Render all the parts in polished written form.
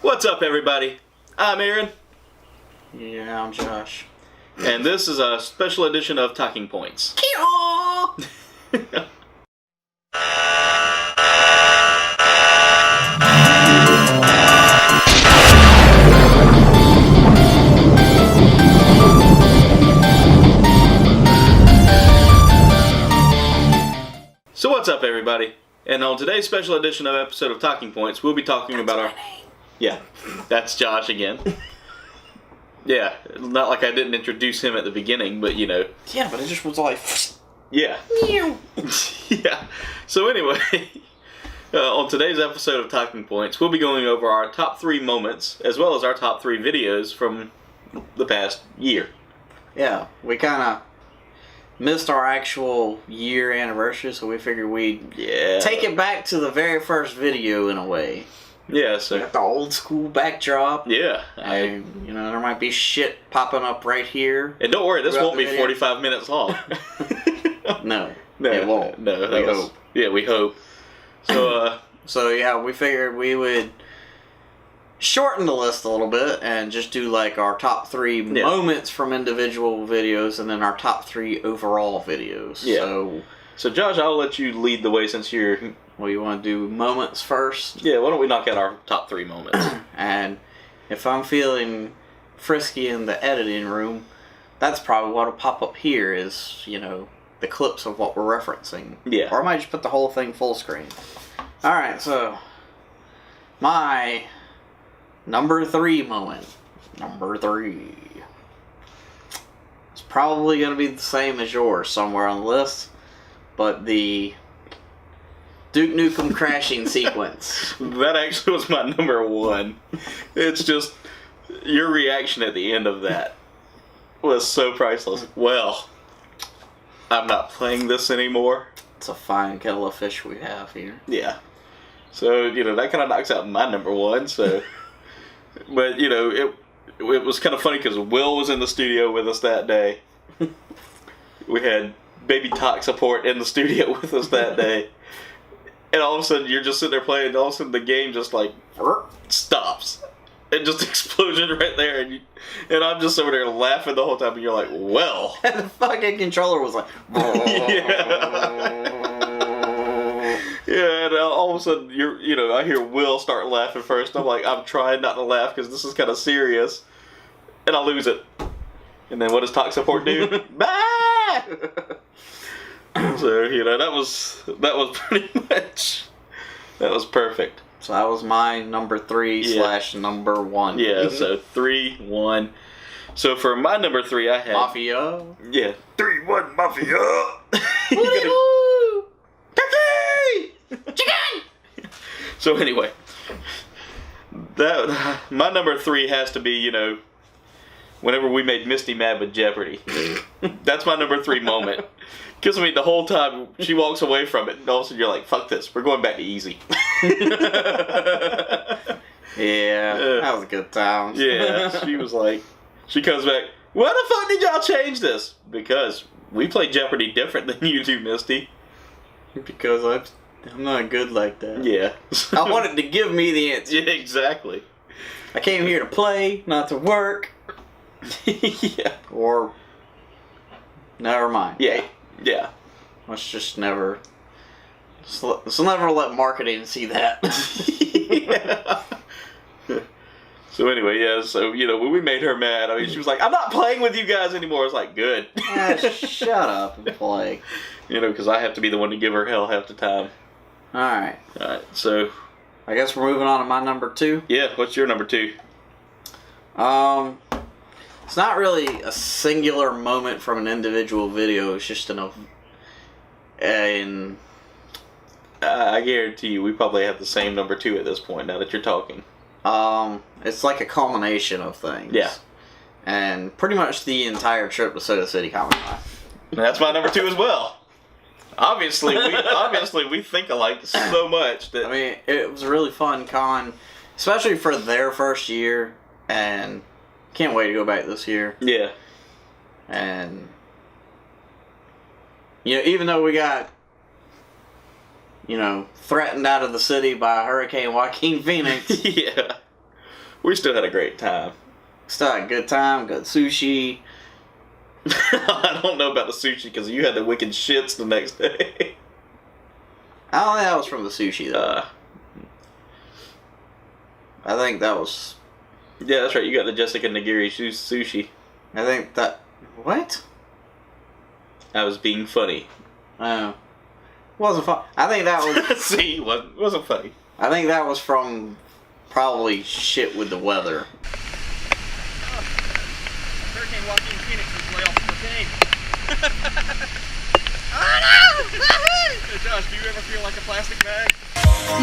What's up, everybody? I'm Aaron. Yeah, I'm Josh. And this is a special edition of ToCing Points. So what's up, everybody? And on today's special edition of episode of ToCing Points, we'll be talking about our... Yeah, that's Josh again. Yeah, not like I didn't introduce him at the beginning, but you know. Yeah, but it just was like... Yeah. Yeah. So anyway, on today's episode of ToCing Points, we'll be going over our top 3 moments, as well as our top 3 videos from the past year. Yeah, we kind of missed our actual year anniversary, so we figured we'd take it back to the very first video in a way. Yeah, so... Got the old school backdrop. Yeah. And, you know, there might be shit popping up right here. And don't worry, this won't be 45 minutes long. No, No, it won't. No, we hope. Yeah, we hope. So, So, yeah, we figured we would shorten the list a little bit and just do, like, our top 3 moments from individual videos and then our top 3 overall videos. Yeah. So Josh, I'll let you lead the way since you're... Well, you want to do moments first? Yeah, why don't we knock out our top 3 moments? And if I'm feeling frisky in the editing room, that's probably what'll pop up here is, you know, the clips of what we're referencing. Yeah. Or I might just put the whole thing full screen. Alright, so my number 3 moment. Number 3. It's probably going to be the same as yours somewhere on the list, but the Duke Nukem crashing sequence. That actually was my number 1. It's just, your reaction at the end of that was so priceless. Well, I'm not playing this anymore. It's a fine kettle of fish we have here. Yeah. So, you know, that kind of knocks out my number 1, so... But, you know, it was kind of funny because Will was in the studio with us that day. We had Baby Talk Support in the studio with us that day. And all of a sudden, you're just sitting there playing, and all of a sudden the game just, like, stops. It just explosion right there, and I'm just over there laughing the whole time, and you're like, well. And the fucking controller was like... Yeah. Yeah, and all of a sudden, I hear Will start laughing first. I'm like, I'm trying not to laugh, because this is kind of serious. And I lose it. And then what does Talk Support do? Bye! So, you know, that was pretty much, that was perfect. So that was my number 3 / number 1. Yeah, so 3, 1. So for my number 3, I had... Mafia. Yeah. 3, 1, Mafia! Woo! Turkey! Chicken! So anyway, my number 3 has to be, you know, whenever we made Misty mad with Jeopardy. That's my number 3 moment. Because, I mean, the whole time she walks away from it, and all of a sudden you're like, fuck this, we're going back to easy. Yeah, that was a good time. Yeah, she was like, she comes back, why the fuck did y'all change this? Because we play Jeopardy different than you do, Misty. Because I'm not good like that. Yeah. I wanted to give me the answer. Yeah, exactly. I came here to play, not to work. Yeah. Or, never mind. Yeah. Yeah. Let's just never... Let's never let marketing see that. Yeah. So anyway, yeah, so, you know, when we made her mad, I mean, she was like, I'm not playing with you guys anymore. I was like, good. Shut up and play. You know, because I have to be the one to give her hell half the time. Alright. Alright, so... I guess we're moving on to my number 2. Yeah, what's your number 2? It's not really a singular moment from an individual video. It's just I guarantee you, we probably have the same number 2 at this point, now that you're talking. It's like a culmination of things. Yeah. And pretty much the entire trip to Soda City Comic Con. That's my number 2 as well. Obviously, we think alike so much that... I mean, it was a really fun con, especially for their first year, and can't wait to go back this year. Yeah. And, you know, even though we got, you know, threatened out of the city by Hurricane Joaquin Phoenix. Yeah. we still had a great time. Still had a good time. Got sushi. I don't know about the sushi because you had the wicked shits the next day. I don't think that was from the sushi though. I think that was. Yeah, that's right. You got the Jessica Nigiri sushi. I think that. What? I was being funny. Oh. Wasn't fun. I think that was. See, wasn't funny. I think that was from probably shit with the weather. Hurricane Joaquin Phoenix is way off cocaine. Oh no! Josh, do you ever feel like a plastic bag?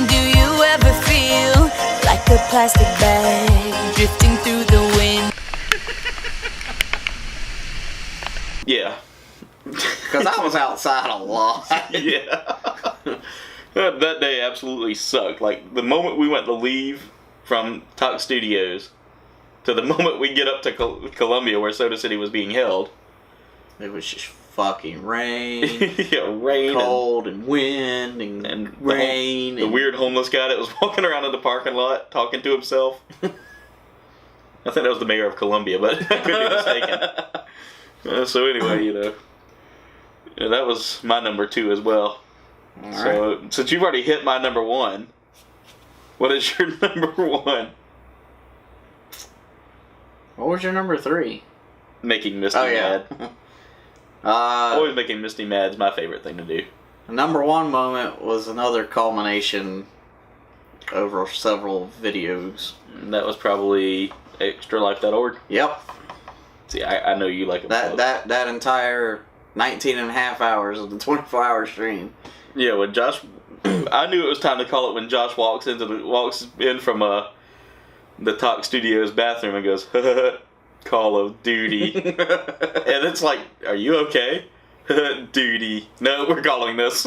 Do you ever feel like a plastic bag drifting through the wind? Yeah. Because I was outside a lot. Yeah. That day absolutely sucked. Like, the moment we went to leave from Talk Studios to the moment we get up to Columbia where Soda City was being held. It was just fucking rain. Yeah, rain. Cold and wind and rain. The weird homeless guy that was walking around in the parking lot talking to himself. I think that was the mayor of Columbia, but I could be mistaken. So anyway, that was my number 2 as well. All So right. since you've already hit my number 1, what is your number 1? What was your number 3? Making Misty Oh, yeah. mad. Always making Misty mad is my favorite thing to do. The number 1 moment was another culmination over several videos. And that was probably extralife.org. Yep. See, I know you like it. That entire 19 and a half hours of the 24-hour stream. Yeah, when Josh, I knew it was time to call it when Josh walks in from the Talk Studios bathroom and goes, Call of Duty. And it's like, are you okay? Duty. No, we're calling this.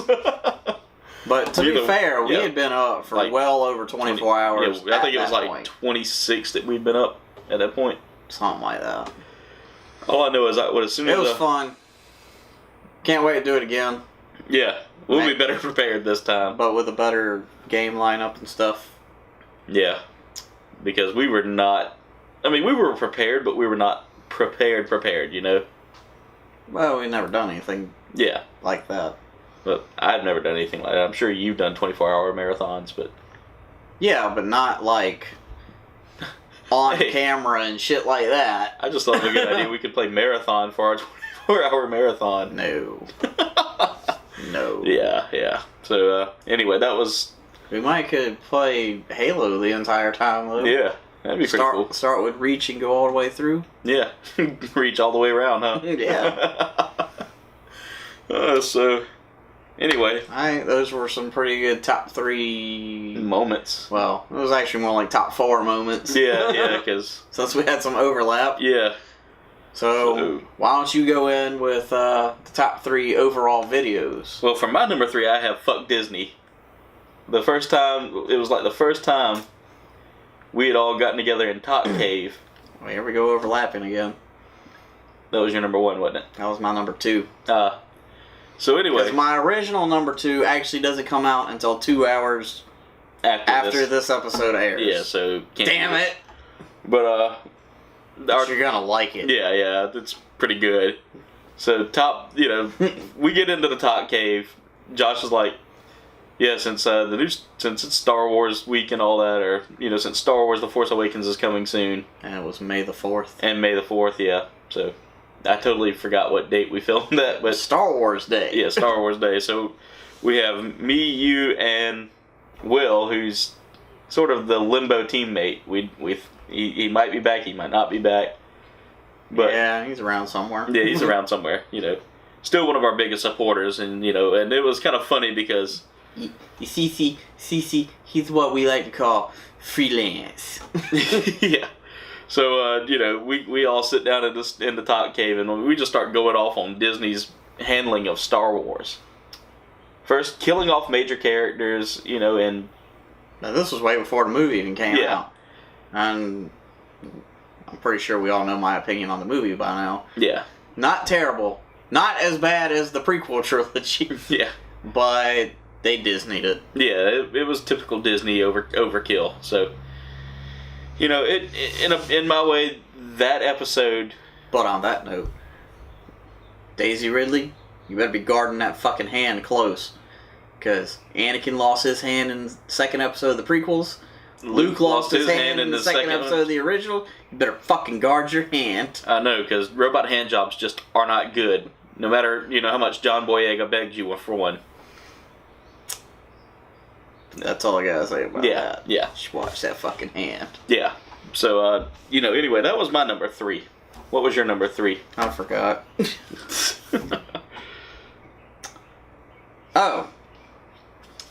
But to be fair, we had been up for like well over 24 hours. Yeah, I think it was like point. 26 that we'd been up at that point. Something like that. All I know is as soon as It was fun. Can't wait to do it again. Yeah, we'll be better prepared this time. But with a better game lineup and stuff. Yeah, because we were not. I mean, we were prepared, but we were not prepared. Well, we've never done anything Yeah, like that. but I've never done anything like that. I'm sure you've done 24-hour marathons, but Yeah, but not like on camera and shit like that. I just thought it was a good idea. We could play marathon for our 24-hour marathon. No. No. Yeah. So anyway, that was We might could play Halo the entire time though. yeah. That'd be pretty cool. Start with Reach and go all the way through. Yeah, reach all the way around, huh? Yeah. So, anyway, I think those were some pretty good top 3 moments. Well, it was actually more like top 4 moments. Yeah, because Since we had some overlap. yeah. So why don't you go in with the top 3 overall videos? Well, for my number 3, I have Fuck Disney. The first time we had all gotten together in Talk Cave. Well, here we go overlapping again. That was your number 1, wasn't it? That was my number 2. So anyway, Because my original number 2 actually doesn't come out until 2 hours after this episode airs. Yeah, so Damn it! But You're gonna like it. yeah, it's pretty good. So we get into the Talk Cave. Josh is like, yeah, since it's Star Wars week and all that, or since Star Wars: The Force Awakens is coming soon, And it was May the 4th. and May the 4th, yeah. So I totally forgot what date we filmed that, but Star Wars Day. yeah, Star Wars Day. So we have me, you, and Will, who's sort of the limbo teammate. He might be back, he might not be back, but yeah, he's around somewhere. yeah, he's around somewhere. Still one of our biggest supporters, and and it was kind of funny because. CC, he's what we like to call freelance. Yeah. So, we all sit down in the Talk Cave and we just start going off on Disney's handling of Star Wars. First, killing off major characters, and... Now, this was way before the movie even came Yeah. out. And I'm pretty sure we all know my opinion on the movie by now. Yeah. Not terrible. Not as bad as the prequel trilogy. Yeah. But they Disneyed it. Yeah, it was typical Disney overkill. So, You know, in my way, that episode. But on that note, Daisy Ridley, you better be guarding that fucking hand close. Because Anakin lost his hand in the second episode of the prequels. Luke lost his hand in the second episode of the original. You better fucking guard your hand. I know, because robot hand jobs just are not good. No matter, how much John Boyega begged you for one. That's all I gotta say about that. Yeah. Just watch that fucking hand. Yeah. So, anyway, that was my number 3. What was your number 3? I forgot. Oh.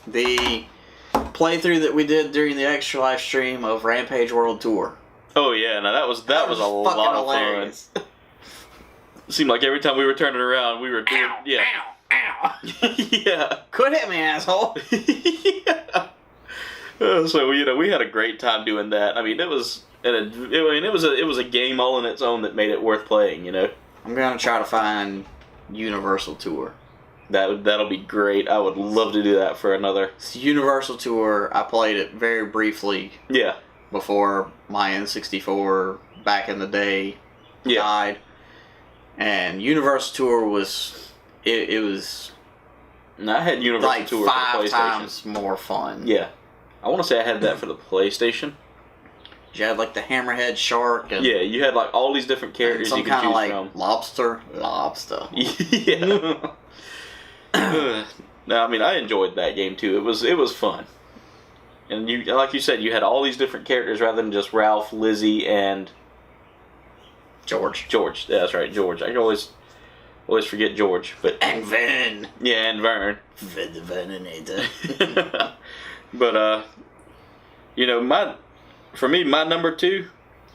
The playthrough that we did during the extra live stream of Rampage World Tour. Oh yeah, now that was a lot of hilarious. Fun. It seemed like every time we were turning around, we were doing Ow! Yeah. Quit hitting me, asshole. Yeah. So we had a great time doing that. I mean, it was a game all on its own that made it worth playing. I'm gonna try to find Universal Tour. That'll be great. I would love to do that for another. It's Universal Tour. I played it very briefly. Yeah. Before my N64 back in the day died, and Universal Tour was it was. No, I had Universal like Tour 5 for the PlayStation. times more fun. Yeah, I want to say I had that for the PlayStation. You had like the Hammerhead Shark. And yeah, you had like all these different characters you could choose like from. Lobster. Yeah. No, I mean I enjoyed that game too. It was fun, and like you said, you had all these different characters rather than just Ralph, Lizzie, and George. Yeah, that's right, George. I always forget George, and Vern. Yeah, and Vern. Vern the Verninator. But for me, my number 2,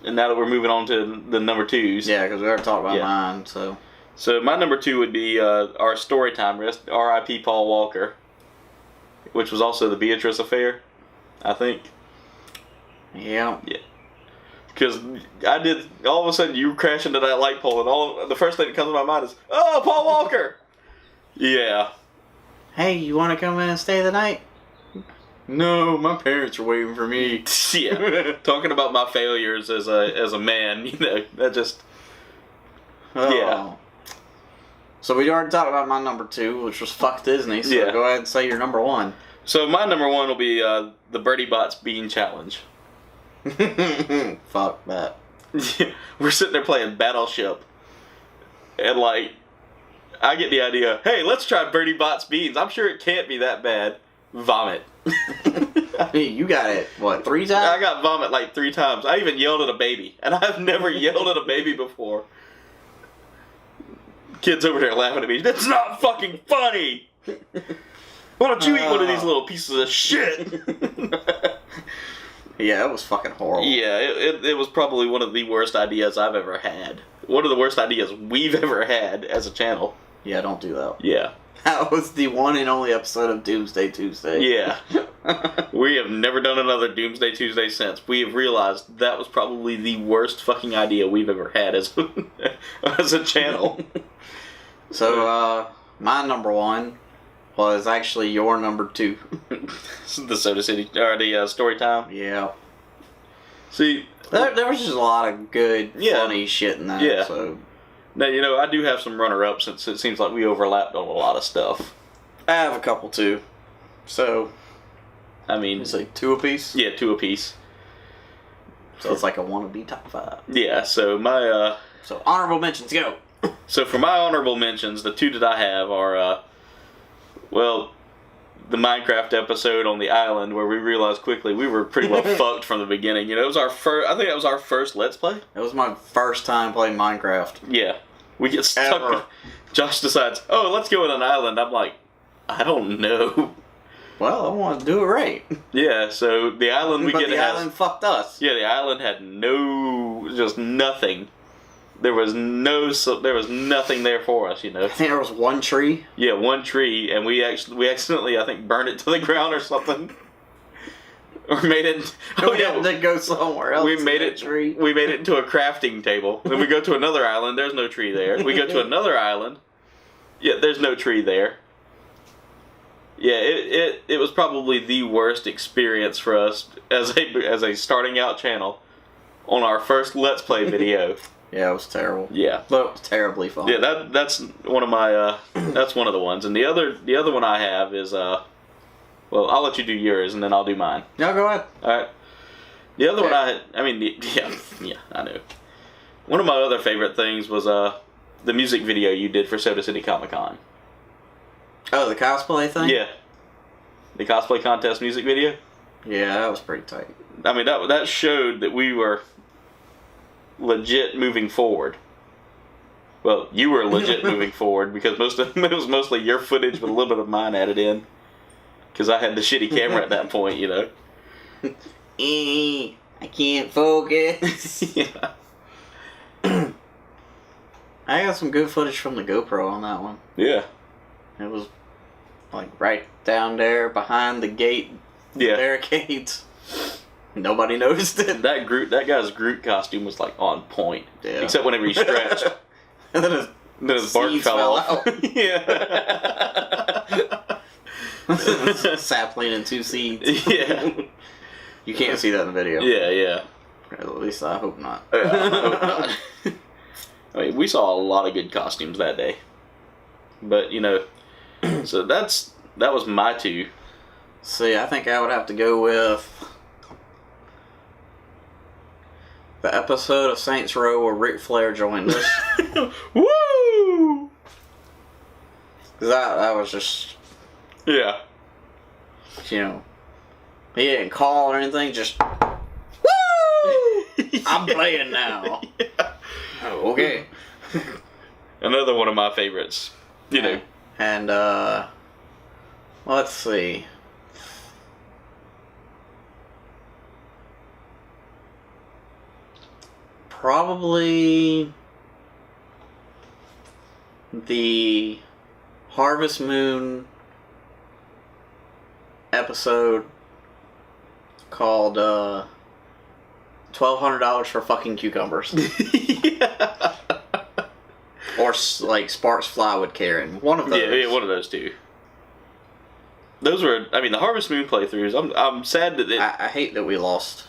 and now that we're moving on to the number 2s. Yeah, because we already talked about mine, so. So my number 2 would be our story time, R.I.P. Paul Walker, which was also the Beatrice affair, I think. Yeah. Yeah. Because all of a sudden you crash into that light pole, and the first thing that comes to my mind is, oh, Paul Walker! Yeah. Hey, you want to come in and stay the night? No, my parents are waiting for me. Yeah. Talking about my failures as a man, that just... Yeah. So we already talked about my number 2, which was fuck Disney. So go ahead and say your number 1. So my number 1 will be the Birdie Bots Bean Challenge. Fuck that. We're sitting there playing Battleship, and I get the idea. Hey, let's try Birdie Bots Beans. I'm sure it can't be that bad. Vomit. I mean, you got it. What, 3 times? I got vomit like 3 times. I even yelled at a baby, and I've never yelled at a baby before. Kids over there laughing at me. That's not fucking funny. Why don't you eat one of these little pieces of shit? Yeah, it was fucking horrible. Yeah, it was probably one of the worst ideas I've ever had. One of the worst ideas we've ever had as a channel. Yeah, don't do that. Yeah. That was the one and only episode of Doomsday Tuesday. Yeah. We have never done another Doomsday Tuesday since. We have realized that was probably the worst fucking idea we've ever had as a channel. So, my number 1 was actually your number 2. The Soda City, or the story time. Yeah. See, there was just a lot of good, funny shit in that episode. Now, I do have some runner-ups since it seems like we overlapped on a lot of stuff. I have a couple too. So, I mean... It's like 2 apiece? Yeah, 2 apiece. So it's like a wannabe top 5. Yeah, so my... So honorable mentions, go! So for my honorable mentions, the 2 that I have are, the Minecraft episode on the island where we realized quickly we were pretty well fucked from the beginning. It was our first... I think that was our first Let's Play. It was my first time playing Minecraft. Yeah. We get stuck. Josh decides, oh, let's go on an island. I'm like, I don't know. Well, I want to do it right. Yeah, so the island the island fucked us. Yeah, the island had just nothing. There was nothing there for us, I think there was 1 tree. Yeah, 1 tree, and we accidentally, I think, burned it to the ground or something. Or made it... Oh yeah, then go somewhere else. We made it into a crafting table. Then we go to another island, there's no tree there. We go to another island. Yeah, there's no tree there. Yeah, it was probably the worst experience for us as a starting out channel. on our first Let's Play video. Yeah, it was terrible. Yeah. But it was terribly fun. Yeah, that's one of my, that's one of the ones. And the other one I have is, well, I'll let you do yours and then I'll do mine. No, go ahead. Alright. The other one I know. One of my other favorite things was, the music video you did for Soda City Comic Con. Oh, the cosplay thing? Yeah. The cosplay contest music video. Yeah, that was pretty tight. I mean, that showed that we were legit moving forward. Well, you were legit moving forward because it was mostly your footage with a little bit of mine added in. Because I had the shitty camera at that point, you know. I can't focus. Yeah. I got some good footage from the GoPro on that one. Yeah. It was like right down there behind the gate barricades. Nobody noticed it. That guy's Groot costume was like on point. Yeah. Except whenever he stretched. And then his bark fell off. Yeah. Sapling and 2 seeds. Yeah. You can't see that in the video. Yeah. At least I hope not. I hope not. I mean, we saw a lot of good costumes that day. But, you know, so that was my two. See, I think I would have to go with the episode of Saints Row where Ric Flair joined us. Woo! Because that was just, Yeah. you know, he didn't call or anything, just, woo! I'm playing now. Yeah. Oh, okay. Another one of my favorites. You know. And, let's see. Probably the Harvest Moon episode called $1,200 for fucking cucumbers. Yeah. Or like Sparks Flywood Karen. One of those. Yeah, one of those two. Those were, I mean, the Harvest Moon playthroughs. I'm sad that I hate that we lost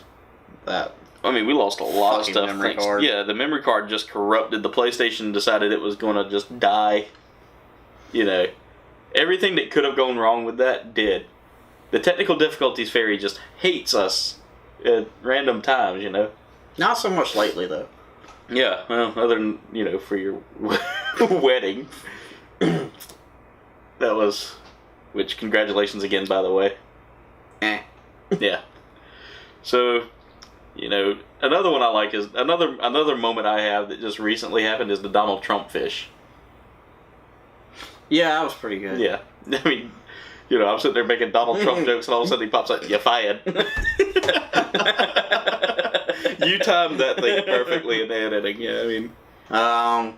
that. I mean, we lost a lot of Fucking stuff. memory card. Yeah, the memory card just corrupted. The PlayStation decided it was going to just die. You know, everything that could have gone wrong with that did. The technical difficulties fairy just hates us at random times, you know. Not so much lately, though. Yeah, well, other than, you know, for your wedding. That was, which, congratulations again, by the way. Yeah. So, you know, another one I like is, another moment I have that just recently happened is the Donald Trump fish. Yeah, that was pretty good. Yeah. I mean, you know, I'm sitting there making Donald Trump jokes and all of a sudden he pops up, "You fired." You timed that thing perfectly in the editing, yeah, I mean. I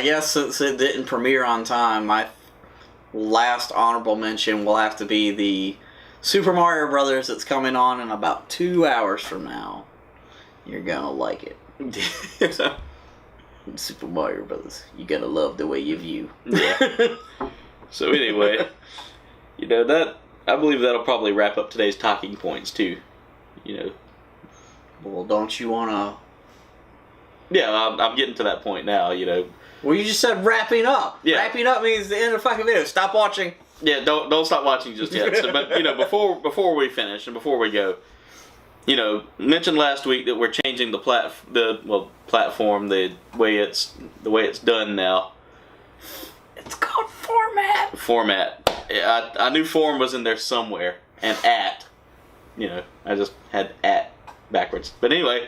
guess since it didn't premiere on time, my last honorable mention will have to be the Super Mario Brothers that's coming on in about 2 hours from now. You're gonna like it. Super Mario Brothers. You're gonna love the way you view. Yeah. So anyway, you know, that, I believe that'll probably wrap up today's talking points too. You know. Well, don't you wanna... Yeah, I'm getting to that point now, you know. Well, you just said wrapping up. Yeah. Wrapping up means the end of the fucking video. Stop watching. Yeah, don't stop watching just yet. So, but you know, before we finish and before we go, you know, mentioned last week that we're changing the platform, the way it's done now. It's called format. Format. I knew form was in there somewhere, and at, you know, I just had at backwards. But anyway,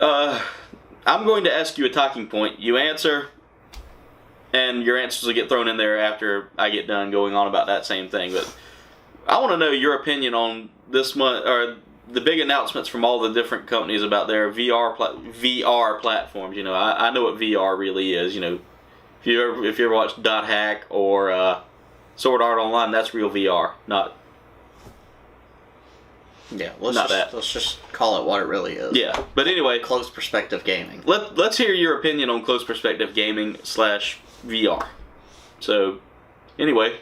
I'm going to ask you a talking point. You answer, and your answers will get thrown in there after I get done going on about that same thing. But I want to know your opinion on this month, or the big announcements from all the different companies about their VR platforms. You know, I know what VR really is. You know, if you ever watched Dot Hack or Sword Art Online, that's real VR, not. Yeah, let's just call it what it really is. Yeah, but anyway, close perspective gaming. Let's hear your opinion on close perspective gaming / VR. So, anyway,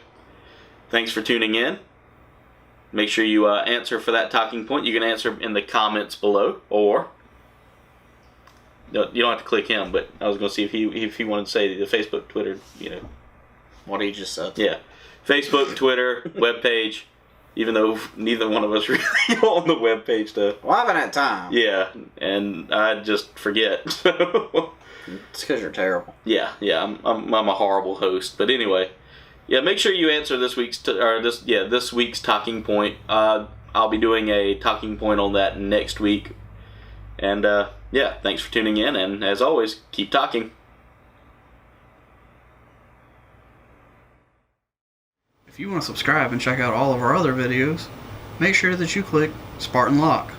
thanks for tuning in. make sure you answer for that talking point. You can answer in the comments below, or no, you don't have to click him. But I was going to see if he wanted to say the Facebook, Twitter, What he just said. Yeah, Facebook, Twitter, webpage. Even though neither one of us really on the webpage stuff. Well, I haven't had time. Yeah, and I just forget. It's because you're terrible. Yeah, I'm a horrible host. But anyway, yeah, make sure you answer this week's talking point. I'll be doing a talking point on that next week. And yeah, thanks for tuning in, and as always, keep talking. If you want to subscribe and check out all of our other videos, make sure that you click Spartan Lock.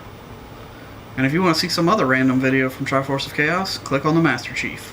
And if you want to see some other random video from Triforce of Chaos, click on the Master Chief.